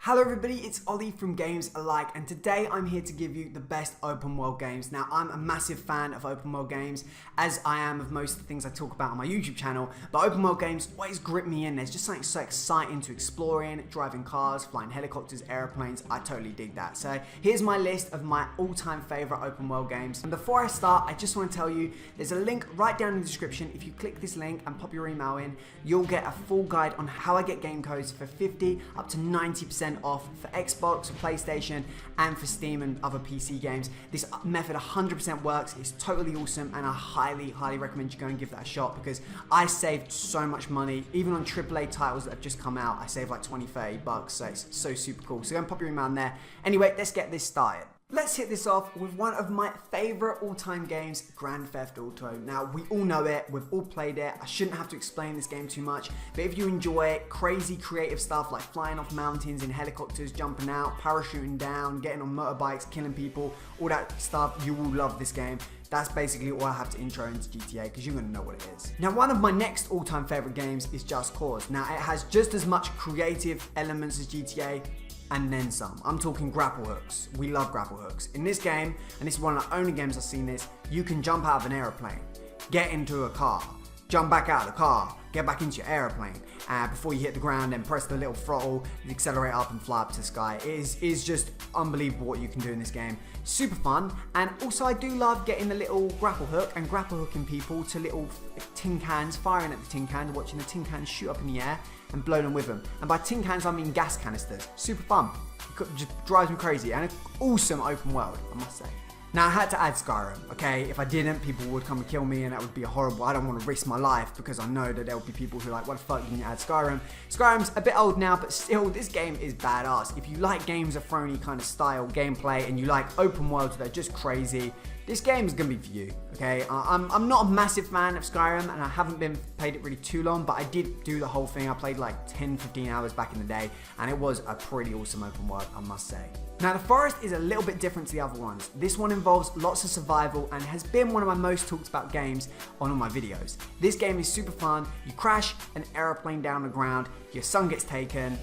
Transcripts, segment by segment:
Hello everybody, it's Ollie from Games Alike, and today I'm here to give you the best open world games. Now, I'm a massive fan of open world games, as I am of most of the things I talk about on my YouTube channel, but open world games always grip me in. There's just something so exciting to exploring, driving cars, flying helicopters, airplanes. I totally dig that. So here's my list of my all-time favorite open world games. And before I start, I just want to tell you, there's a link right down in the description. If you click this link and pop your email in, you'll get a full guide on how I get game codes for 50 up to 90% off for Xbox, for PlayStation, and for Steam and other PC games. This method 100% works. It's totally awesome, and I highly recommend you go and give that a shot, because I saved so much money. Even on AAA titles that have just come out, I saved like 20-30 bucks, so it's so super cool. So go and pop your email in there. Anyway, let's get this started. Let's hit this off with one of my favorite all-time games, Grand Theft Auto. Now, we all know it, we've all played it. I shouldn't have to explain this game too much, but if you enjoy it, crazy creative stuff like flying off mountains in helicopters, jumping out, parachuting down, getting on motorbikes, killing people, all that stuff, you will love this game. That's basically all I have to intro into GTA, because you're gonna know what it is. Now, one of my next all-time favorite games is Just Cause. Now, it has just as much creative elements as GTA, and then some. I'm talking grapple hooks. We love grapple hooks. In this game, and this is one of the only games I've seen this, you can jump out of an aeroplane, get into a car, jump back out of the car, get back into your aeroplane, before you hit the ground, and press the little throttle, accelerate up and fly up to the sky. It is just unbelievable what you can do in this game. Super fun, and also I do love getting the little grapple hook and grapple hooking people to little tin cans, firing at the tin cans, watching the tin cans shoot up in the air and blow them with them. And by tin cans, I mean gas canisters. Super fun. It just drives me crazy, and an awesome open world, I must say. Now, I had to add Skyrim, okay? If I didn't, people would come and kill me, and that would be horrible. I don't want to risk my life, because I know that there will be people who are like, what the fuck, you can add Skyrim? Skyrim's a bit old now, but still, this game is badass. If you like Games of Thrones kind of style gameplay, and you like open worlds that are just crazy, this game is going to be for you, okay? I'm not a massive fan of Skyrim, and I haven't played it really too long, but I did do the whole thing. I played like 10-15 hours back in the day, and it was a pretty awesome open world, I must say. Now, the Forest is a little bit different to the other ones. This one involves lots of survival and has been one of my most talked about games on all my videos. This game is super fun. You crash an airplane down the ground, your son gets taken,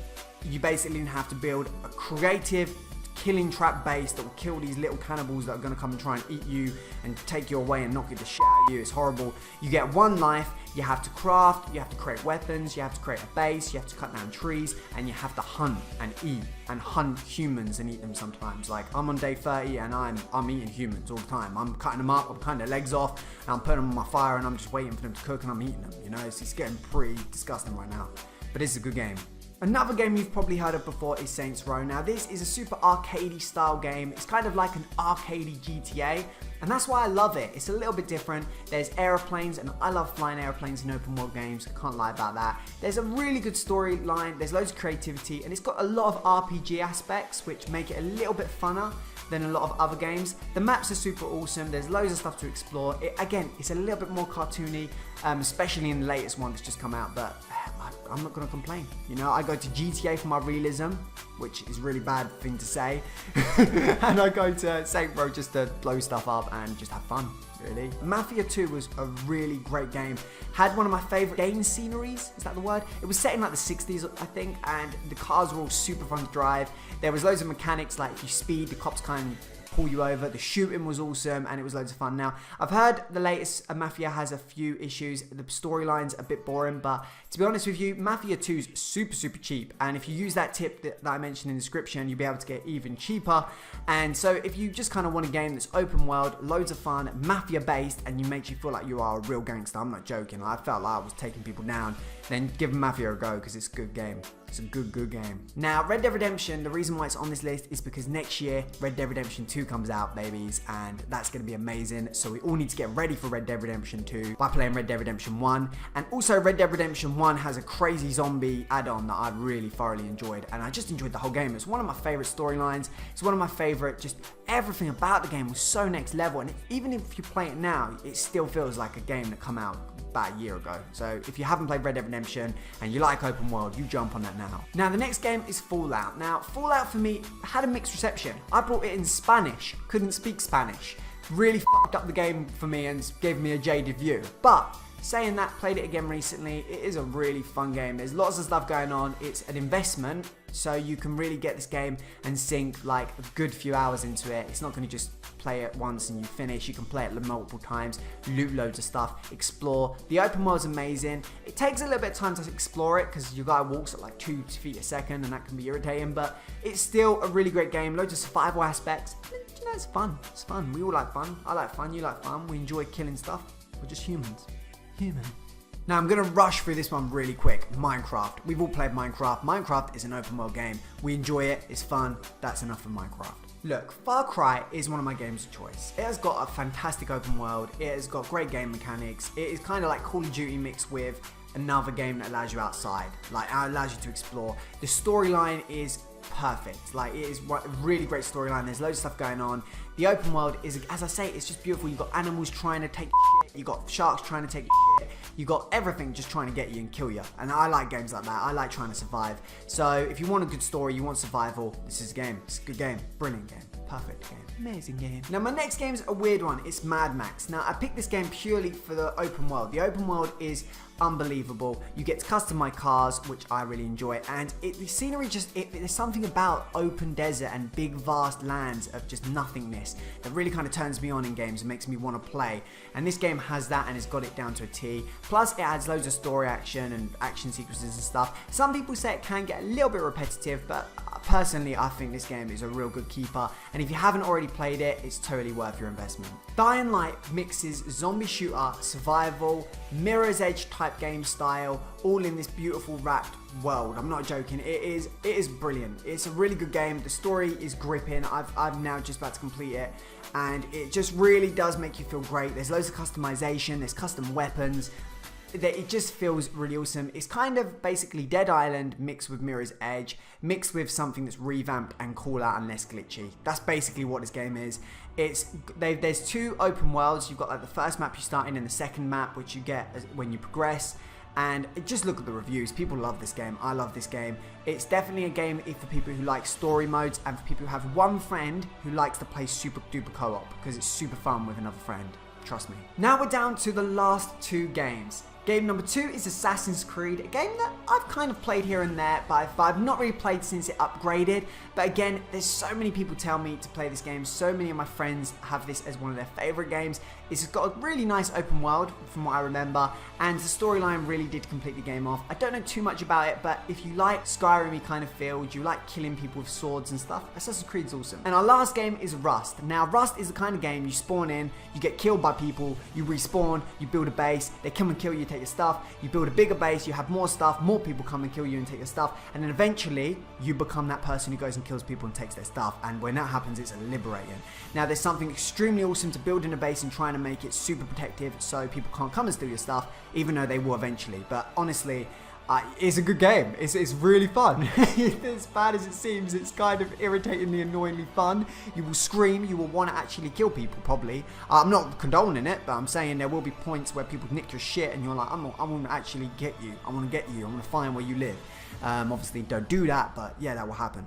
you basically have to build a creative killing trap base that will kill these little cannibals that are going to come and try and eat you and take you away and knock you the shit out of you. It's horrible. You get one life, you have to craft, you have to create weapons, you have to create a base, you have to cut down trees, and you have to hunt and eat and hunt humans and eat them sometimes. Like, I'm on day 30 and I'm eating humans all the time. I'm cutting them up, I'm cutting their legs off, and I'm putting them on my fire, and I'm just waiting for them to cook, and I'm eating them. You know, it's getting pretty disgusting right now, but it's a good game. Another game you've probably heard of before is Saints Row. Now, this is a super arcadey style game. It's kind of like an arcadey GTA, and that's why I love it. It's a little bit different. There's airplanes, and I love flying airplanes in open world games. Can't lie about that. There's a really good storyline. There's loads of creativity, and it's got a lot of RPG aspects, which make it a little bit funner than a lot of other games. The maps are super awesome. There's loads of stuff to explore. Again, it's a little bit more cartoony, especially in the latest one that's just come out, but I'm not gonna complain. You know, I go to GTA for my realism, which is a really bad thing to say, and I go to Saints Row just to blow stuff up and just have fun, really. Mafia 2 was a really great game. Had one of my favorite game sceneries, is that the word? It was set in like the 60s, I think, and the cars were all super fun to drive. There was loads of mechanics, like if you speed, the cops kind of pull you over. The shooting was awesome, and it was loads of fun. Now, I've heard the latest Mafia has a few issues. The storyline's a bit boring, but to be honest with you, Mafia 2's super cheap, and if you use that tip that I mentioned in the description, you'll be able to get even cheaper. And so if you just kind of want a game that's open world, loads of fun, Mafia based, and you makes you feel like you are a real gangster, I'm not joking, I felt like I was taking people down, then give Mafia a go, because it's a good game. It's a good game. Now, Red Dead Redemption, the reason why it's on this list is because next year, Red Dead Redemption 2 comes out, babies, and that's going to be amazing. So we all need to get ready for Red Dead Redemption 2 by playing Red Dead Redemption 1. And also, Red Dead Redemption 1 has a crazy zombie add-on that I really thoroughly enjoyed, and I just enjoyed the whole game. It's one of my favorite storylines. It's one of my favorite, just everything about the game was so next level, and even if you play it now, it still feels like a game that came out about a year ago. So if you haven't played Red Dead Redemption and you like open world, you jump on that now. Now, the next game is Fallout. Now, Fallout for me had a mixed reception. I bought it in Spanish, couldn't speak Spanish. Really fucked up the game for me and gave me a jaded view. But Saying that, played it again recently. It is a really fun game. There's lots of stuff going on. It's an investment, so you can really get this game and sink like a good few hours into it. It's not going to just play it once and you finish. You can play it multiple times, loot loads of stuff, explore. The open world's amazing. It takes a little bit of time to explore it because your guy walks at like 2 feet a second and that can be irritating, but it's still a really great game. Loads of survival aspects. You know, it's fun. It's fun. We all like fun. I like fun. You like fun. We enjoy killing stuff. We're just humans. Now I'm going to rush through this one really quick. Minecraft. We've all played Minecraft. Minecraft is an open world game. We enjoy it. It's fun. That's enough of Minecraft. Look, Far Cry is one of my games of choice. It has got a fantastic open world. It has got great game mechanics. It is kind of like Call of Duty mixed with another game that allows you outside. Like, it allows you to explore. The storyline is perfect. Like, it is a really great storyline. There's loads of stuff going on. The open world is, as I say, it's just beautiful. You've got animals trying to take your shit. You've got sharks trying to take your shit. You've got everything just trying to get you and kill you. And I like games like that. I like trying to survive. So if you want a good story, you want survival, this is a game. It's a good game. Brilliant game. Perfect game. Amazing game. Now my next game is a weird one. It's Mad Max. Now I picked this game purely for the open world. The open world is unbelievable. You get to customize cars, which I really enjoy, and the scenery there's something about open desert and big vast lands of just nothingness that really kind of turns me on in games and makes me want to play. And this game has that and it's got it down to a T. Plus it adds loads of story action and action sequences and stuff. Some people say it can get a little bit repetitive, but personally, I think this game is a real good keeper, and if you haven't already played it, it's totally worth your investment. Dying Light mixes zombie shooter, survival, Mirror's Edge type game style, all in this beautiful wrapped world. I'm not joking, it is brilliant. It's a really good game. The story is gripping. I'm now just about to complete it, and it just really does make you feel great. There's loads of customization, there's custom weapons. It just feels really awesome. It's kind of basically Dead Island mixed with Mirror's Edge, mixed with something that's revamped and cool out and less glitchy. That's basically what this game is. There's 2 open worlds. You've got like the first map you start in and the second map, which you get when you progress. And just look at the reviews. People love this game. I love this game. It's definitely a game for people who like story modes and for people who have one friend who likes to play super duper co-op, because it's super fun with another friend. Trust me. Now we're down to the last 2 games. Game number 2 is Assassin's Creed, a game that I've kind of played here and there, but I've not really played since it upgraded. But again, there's so many people tell me to play this game. So many of my friends have this as one of their favorite games. It's got a really nice open world from what I remember, and the storyline really did complete the game off. I don't know too much about it, but if you like Skyrim-y kind of feel, you like killing people with swords and stuff, Assassin's Creed's awesome. And our last game is Rust. Now, Rust is the kind of game you spawn in, you get killed by people, you respawn, you build a base, they come and kill you, take your stuff, you build a bigger base, you have more stuff, more people come and kill you and take your stuff, and then eventually you become that person who goes and kills people and takes their stuff. And when that happens, it's liberating. Now, there's something extremely awesome to building a base and trying to make it super protective so people can't come and steal your stuff, even though they will eventually. But honestly, it's a good game. It's really fun. As bad as it seems, it's kind of irritatingly, annoyingly fun. You will scream, you will want to actually kill people, probably. I'm not condoning it, but I'm saying there will be points where people nick your shit and you're like, I want to actually get you. I want to get you. I want to find where you live. Obviously, don't do that, but yeah, that will happen.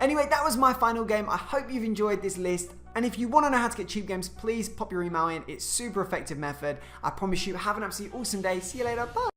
Anyway, that was my final game. I hope you've enjoyed this list. And if you want to know how to get cheap games, please pop your email in. It's a super effective method. I promise you, have an absolutely awesome day. See you later. Bye.